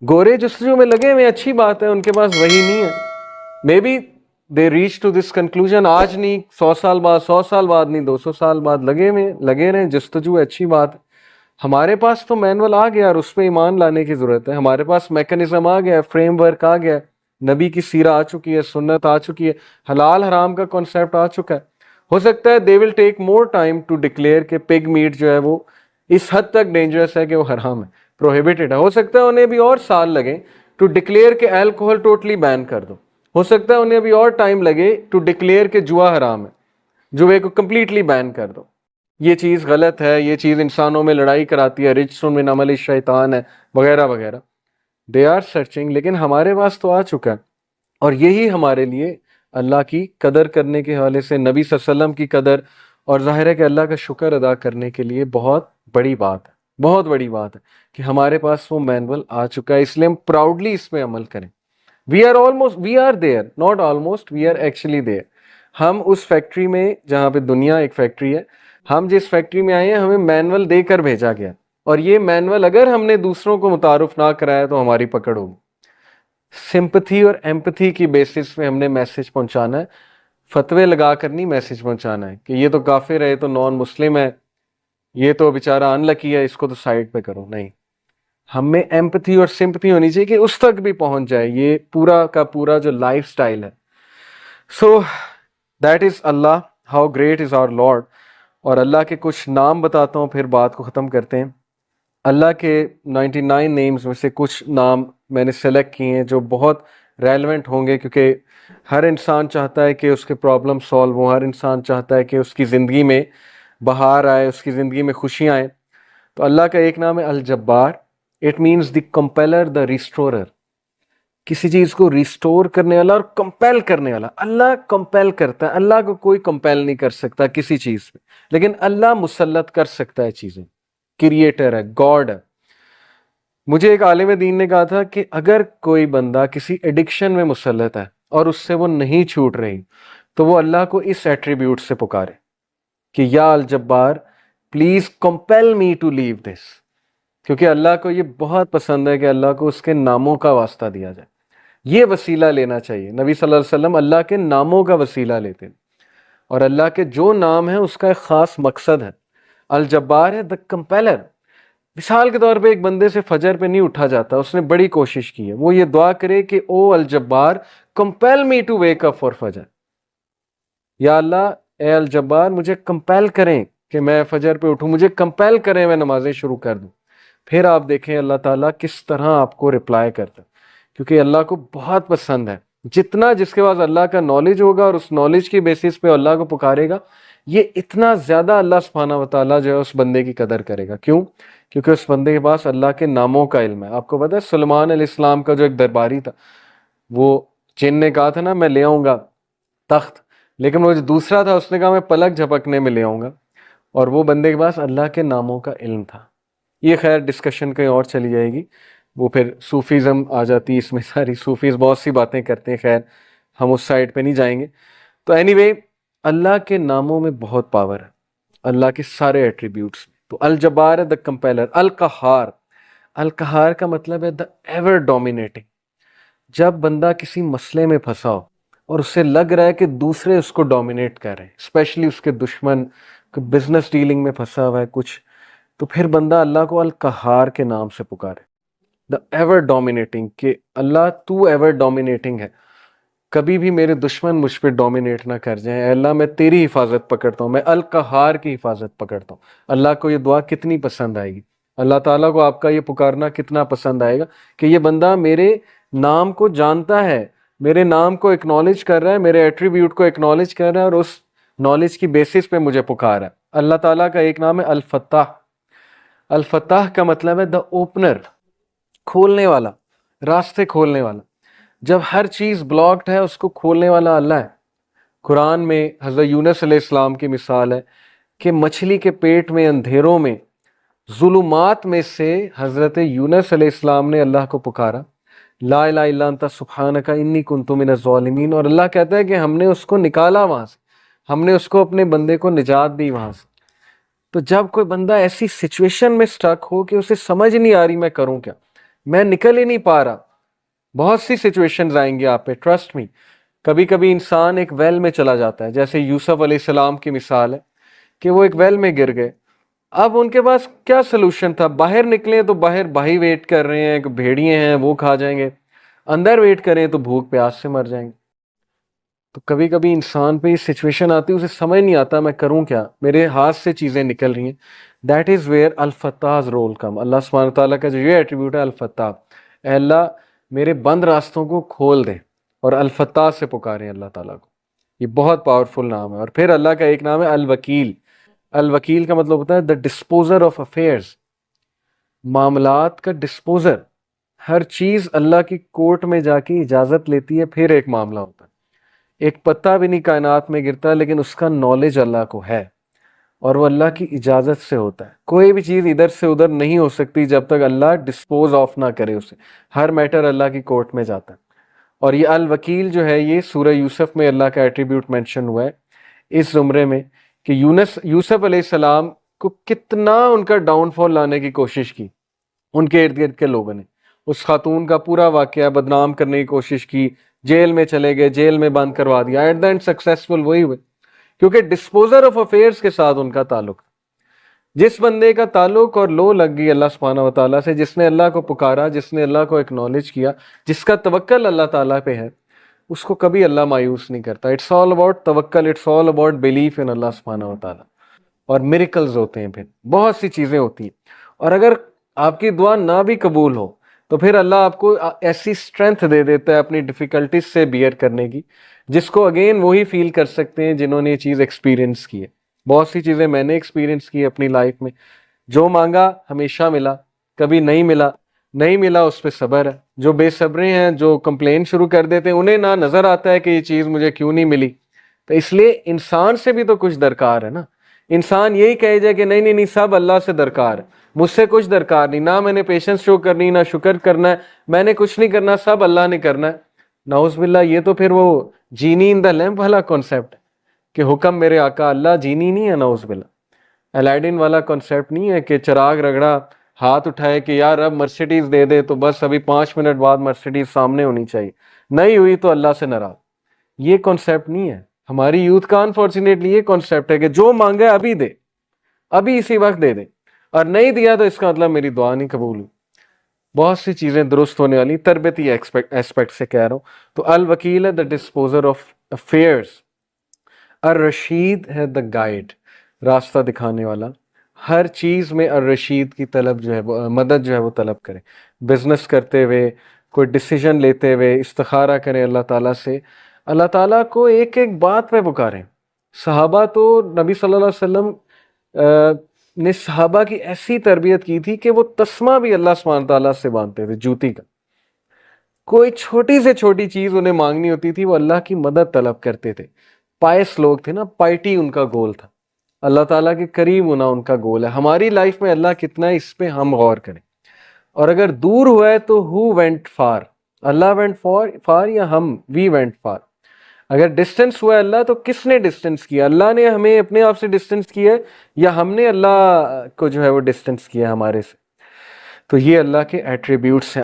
گورے جستجو میں لگے ہوئے، اچھی بات ہے، ان کے پاس وہی نہیں ہے. Maybe they reach to this conclusion آج نہیں، 100 سال بعد، 100 سال بعد نہیں، 200 سال بعد لگے رہے جستجو، اچھی بات ہے. ہمارے پاس تو مینول آ گیا اور اس پہ ایمان لانے کی ضرورت ہے. ہمارے پاس میکنزم آ گیا، فریم ورک آ گیا، نبی کی سیرہ آ چکی ہے، سنت آ چکی ہے، حلال حرام کا کانسیپٹ آ چکا ہے. ہو سکتا ہے دے ول ٹیک مور ٹائم ٹو ڈکلیئر کہ پگ میٹ جو ہے وہ اس حد تک ڈینجرس ہے کہ وہ حرام ہے، پروہیبٹڈ ہے. ہو سکتا ہے انہیں بھی اور سال لگے ٹو ڈکلیئر کہ الکوہل ٹوٹلی بین کر دو. ہو سکتا ہے انہیں بھی اور ٹائم لگے ٹو ڈکلیئر کہ جوا حرام ہے، جوے کو کمپلیٹلی بین کر دو. یہ چیز غلط ہے، یہ چیز انسانوں میں لڑائی کراتی ہے، رجس من عمل الشیطان ہے، وغیرہ وغیرہ. They are searching. لیکن ہمارے پاس تو آ چکا ہے، اور یہی ہمارے لیے اللہ کی قدر کرنے کے حوالے سے، نبی صلی اللہ علیہ وسلم کی قدر، اور ظاہر ہے کہ اللہ کا شکر ادا کرنے کے لیے بہت بڑی بات ہے، بہت بڑی بات ہے کہ ہمارے پاس وہ مینول آ چکا ہے. اس لیے ہم پراؤڈلی اس پہ عمل کریں. We are there, not almost, we are actually there. ہم اس فیکٹری میں، جہاں پہ دنیا ایک فیکٹری ہے، ہم جس فیکٹری میں آئے ہیں ہمیں مینول دے کر بھیجا گیا، اور یہ مینول اگر ہم نے دوسروں کو متعارف نہ کرایا تو ہماری پکڑ ہوگی. سمپتھی اور ایمپتھی کی بیسس پہ ہم نے میسج پہنچانا ہے، فتوے لگا کر نہیں میسج پہنچانا ہے کہ یہ تو کافر ہے، یہ تو نان مسلم ہے، یہ تو بیچارہ ان لکی ہے، اس کو تو سائڈ پہ کرو. نہیں، ہم میں ایمپتھی اور سمپتھی ہونی چاہیے کہ اس تک بھی پہنچ جائے یہ پورا کا پورا جو لائف سٹائل ہے. سو دیٹ از اللہ، how great is our lord. اور اللہ کے کچھ نام بتاتا ہوں، پھر بات کو ختم کرتے ہیں. اللہ کے 99 نیمز میں سے کچھ نام میں نے سلیکٹ کیے ہیں جو بہت ریلیونٹ ہوں گے، کیونکہ ہر انسان چاہتا ہے کہ اس کے پرابلم سالو ہوں، ہر انسان چاہتا ہے کہ اس کی زندگی میں بہار آئے، اس کی زندگی میں خوشیاں آئیں. تو اللہ کا ایک نام ہے الجبار. اٹ مینس دی کمپیلر، دا ریسٹورر. کسی چیز کو ریسٹور کرنے والا اور کمپیل کرنے والا. اللہ کمپیل کرتا ہے، اللہ کو کوئی کمپیل نہیں کر سکتا کسی چیز پہ، لیکن اللہ مسلط کر سکتا ہے چیزیں. کریٹر ہے، گاڈ ہے. مجھے ایک عالم دین نے کہا تھا کہ اگر کوئی بندہ کسی ایڈکشن میں مسلط ہے اور اس سے وہ نہیں چھوٹ رہی، تو وہ اللہ کو اس ایٹریبیوٹ سے پکارے کہ یا الجبار پلیز کمپیل می ٹو لیو دس. کیونکہ اللہ کو یہ بہت پسند ہے کہ اللہ کو اس کے ناموں کا واسطہ دیا جائے. یہ وسیلہ لینا چاہیے. نبی صلی اللہ علیہ وسلم اللہ کے ناموں کا وسیلہ لیتے ہیں، اور اللہ کے جو نام ہیں اس کا ایک خاص مقصد ہے. الجبار ہے دا کمپیلر. مثال کے طور پہ ایک بندے سے فجر پہ نہیں اٹھا جاتا، اس نے بڑی کوشش کی ہے، وہ یہ دعا کرے کہ او الجبار compel me to wake up for فجر. یا اللہ، اے الجبار مجھے کمپیل کریں کہ میں فجر پہ اٹھوں، مجھے کمپیل کریں میں نمازیں شروع کر دوں. پھر آپ دیکھیں اللہ تعالیٰ کس طرح آپ کو رپلائی کرتا ہے، کیونکہ اللہ کو بہت پسند ہے. جتنا جس کے پاس اللہ کا نالج ہوگا اور اس نالج کی بیسس پہ اللہ کو پکارے گا، یہ اتنا زیادہ اللہ سبحانہ و تعالیٰ جو ہے اس بندے کی قدر کرے گا. کیوں؟ کیونکہ اس بندے کے پاس اللہ کے ناموں کا علم ہے. آپ کو پتہ ہے سلیمان علیہ السلام کا جو ایک درباری تھا، وہ جن نے کہا تھا نا میں لے آؤں گا تخت، لیکن وہ جو دوسرا تھا اس نے کہا میں پلک جھپکنے میں لے آؤں گا، اور وہ بندے کے پاس اللہ کے ناموں کا علم تھا. یہ خیر ڈسکشن کہیں اور چلی جائے گی، وہ پھر صوفیزم آ جاتی اس میں، ساری صوفیز بہت سی باتیں کرتے ہیں، خیر ہم اس سائڈ پہ نہیں جائیں گے. تو اینی وے اللہ کے ناموں میں بہت پاور ہے، اللہ کے سارے ایٹریبیوٹس. تو الجبار ہے دا کمپیلر. القہار، القہار کا مطلب ہے دا ایور ڈومینیٹنگ. جب بندہ کسی مسئلے میں پھنسا ہو اور اسے لگ رہا ہے کہ دوسرے اس کو ڈومینیٹ کر رہے ہیں، اسپیشلی اس کے دشمن، بزنس ڈیلنگ میں پھنسا ہوا ہے کچھ، تو پھر بندہ اللہ کو القہار کے نام سے پکارے، دا ایور ڈومینیٹنگ، کہ اللہ تو ایور ڈومینیٹنگ ہے، کبھی بھی میرے دشمن مجھ پہ ڈومینیٹ نہ کر جائیں. اے اللہ میں تیری حفاظت پکڑتا ہوں، میں القہار کی حفاظت پکڑتا ہوں. اللہ کو یہ دعا کتنی پسند آئے گی، اللہ تعالیٰ کو آپ کا یہ پکارنا کتنا پسند آئے گا کہ یہ بندہ میرے نام کو جانتا ہے، میرے نام کو اکنالج کر رہا ہے، میرے ایٹریبیوٹ کو اکنالج کر رہا ہے، اور اس نالج کی بیسس پہ مجھے پکار ہے. اللہ تعالیٰ کا ایک نام ہے الفتاح. الفتاح کا مطلب ہے دا اوپنر، کھولنے والا، راستے کھولنے والا. جب ہر چیز بلاکڈ ہے اس کو کھولنے والا اللہ ہے. قرآن میں حضرت یونس علیہ السلام کی مثال ہے کہ مچھلی کے پیٹ میں اندھیروں میں ظلمات میں سے حضرت یونس علیہ السلام نے اللہ کو پکارا، لا الہ الا انت سبحانک انی کنت من الظالمین، اور اللہ کہتا ہے کہ ہم نے اس کو نکالا وہاں سے، ہم نے اس کو اپنے بندے کو نجات دی وہاں سے. تو جب کوئی بندہ ایسی سچویشن میں سٹک ہو کہ اسے سمجھ نہیں آ رہی میں کروں کیا، میں نکل ہی نہیں پا رہا. بہت سی سچویشنز آئیں گی آپ پہ, ٹرسٹ می. کبھی کبھی انسان ایک ویل میں چلا جاتا ہے, جیسے یوسف علیہ السلام کی مثال ہے کہ وہ ایک ویل میں گر گئے. اب ان کے پاس کیا سلوشن تھا؟ باہر نکلیں تو باہر بھائی ویٹ کر رہے ہیں, بھیڑیے ہیں وہ کھا جائیں گے, اندر ویٹ کریں تو بھوک پیاس سے مر جائیں گے. تو کبھی کبھی انسان پہ یہ سچویشن آتی ہے, اسے سمجھ نہیں آتا میں کروں کیا, میرے ہاتھ سے چیزیں نکل رہی ہیں. دیٹ از ویئر الفتاح's رول کم. اللہ سبحانہ تعالیٰ کا جو یہ ایٹریبیوٹ ہے الفتاح, اے اللہ میرے بند راستوں کو کھول دیں, اور الفتاح سے پکاریں اللہ تعالیٰ کو. یہ بہت پاورفل نام ہے. اور پھر اللہ کا ایک نام ہے الوکیل. الوکیل کا مطلب ہوتا ہے دا ڈسپوزر آف افیئرز, معاملات کا ڈسپوزر. ہر چیز اللہ کی کورٹ میں جا کے اجازت لیتی ہے, پھر ایک معاملہ ہوتا ہے. ایک پتا بھی نہیں کائنات میں گرتا, لیکن اس کا نالج اللہ کو ہے, اور وہ اللہ کی اجازت سے ہوتا ہے. کوئی بھی چیز ادھر سے ادھر نہیں ہو سکتی جب تک اللہ ڈسپوز آف نہ کرے اسے. ہر میٹر اللہ کی کورٹ میں جاتا ہے. اور یہ الوکیل جو ہے, یہ سورہ یوسف میں اللہ کا ایٹریبیوٹ مینشن ہوا ہے اس زمرے میں, کہ یوسف علیہ السلام کو کتنا ان کا ڈاؤن فال لانے کی کوشش کی ان کے ارد گرد کے لوگوں نے. اس خاتون کا پورا واقعہ بدنام کرنے کی کوشش کی, جیل میں چلے گئے, جیل میں بند کروا دیا. ایٹ دا اینڈ سکسیسفل وہی ہوئے, کیونکہ ڈسپوزر آف افیئرس کے ساتھ ان کا تعلق تھا. جس بندے کا تعلق اور لو لگ گئی اللہ سبحانہ و تعالیٰ سے, جس نے اللہ کو پکارا, جس نے اللہ کو اکنالج کیا, جس کا توکل اللہ تعالیٰ پہ ہے, اس کو کبھی اللہ مایوس نہیں کرتا. اٹس آل اباؤٹ توکل, it's all about belief in اللہ سبحانہ و تعالیٰ. اور میریکلز ہوتے ہیں, پھر بہت سی چیزیں ہوتی ہیں. اور اگر آپ کی دعا نہ بھی قبول ہو تو پھر اللہ آپ کو ایسی اسٹرینتھ دے دیتا ہے اپنی ڈیفیکلٹیز سے بیئر کرنے کی, جس کو اگین وہی فیل کر سکتے ہیں جنہوں نے یہ چیز ایکسپیرینس کی ہے. بہت سی چیزیں میں نے ایکسپیرینس کی اپنی لائف میں. جو مانگا ہمیشہ ملا, کبھی نہیں ملا, نہیں ملا اس پہ صبر ہے. جو بے صبرے ہیں, جو کمپلین شروع کر دیتے ہیں, انہیں نہ نظر آتا ہے کہ یہ چیز مجھے کیوں نہیں ملی. تو اس لیے انسان سے بھی تو کچھ درکار ہے نا. انسان یہی کہے جائے کہ نہیں نہیں نہیں سب اللہ سے درکار ہے, مجھ سے کچھ درکار نہیں, نہ میں نے پیشنس شو کرنی, نہ شکر کرنا ہے, میں نے کچھ نہیں کرنا, سب اللہ نے کرنا ہے. نعوذ باللہ, یہ تو پھر وہ جینی ان دا لیمپ والا کانسیپٹ ہے کہ حکم میرے آقا. اللہ جینی نہیں ہے, نعوذ باللہ. الیڈن والا کانسیپٹ نہیں ہے کہ چراغ رگڑا, ہاتھ اٹھائے کہ یار اب مرسیڈیز دے دے, تو بس ابھی 5 منٹ بعد مرسیڈیز سامنے ہونی چاہیے, نہیں ہوئی تو اللہ سے ناراض. یہ کانسیپٹ نہیں ہے. ہماری یوتھ کا انفارچونیٹلی یہ کانسیپٹ ہے کہ جو مانگے ابھی دے, ابھی اسی وقت دے دے, اور نہیں دیا تو اس کا مطلب میری دعا نہیں قبول ہوئی. بہت سی چیزیں درست ہونے والی, تربیتی ایسپیکٹ سے کہہ رہا ہوں. تو الوکیل ہے دا ڈسپوزر آف افیئرس, الرشید ہے دا گائیڈ, راستہ دکھانے والا. ہر چیز میں الرشید کی طلب جو ہے وہ مدد جو ہے وہ طلب کریں. بزنس کرتے ہوئے, کوئی ڈیسیجن لیتے ہوئے استخارہ کریں اللہ تعالیٰ سے. اللہ تعالیٰ کو ایک ایک بات پہ پکاریں. صحابہ تو نبی صلی اللہ علیہ وسلم نے صحابہ کی ایسی تربیت کی تھی کہ وہ تسمہ بھی اللہ سبحانہ تعالیٰ سے باندھتے تھے, جوتی کا. کوئی چھوٹی سے چھوٹی چیز انہیں مانگنی ہوتی تھی, وہ اللہ کی مدد طلب کرتے تھے. پائس لوگ تھے نا, پائٹی ان کا گول تھا, اللہ تعالیٰ کے قریب ہونا ان کا گول ہے. ہماری لائف میں اللہ کتنا ہے اس پہ ہم غور کریں. اور اگر دور ہوا ہے تو who went far, Allah went far یا ہم we went far. اگر ڈسٹنس ہوا ہے اللہ, تو کس نے ڈسٹنس کیا؟ اللہ نے ہمیں اپنے آپ سے ڈسٹنس کیا ہے, یا ہم نے اللہ کو جو ہے وہ ڈسٹنس کیا ہمارے سے؟ تو یہ اللہ کے ایٹریبیوٹس ہیں.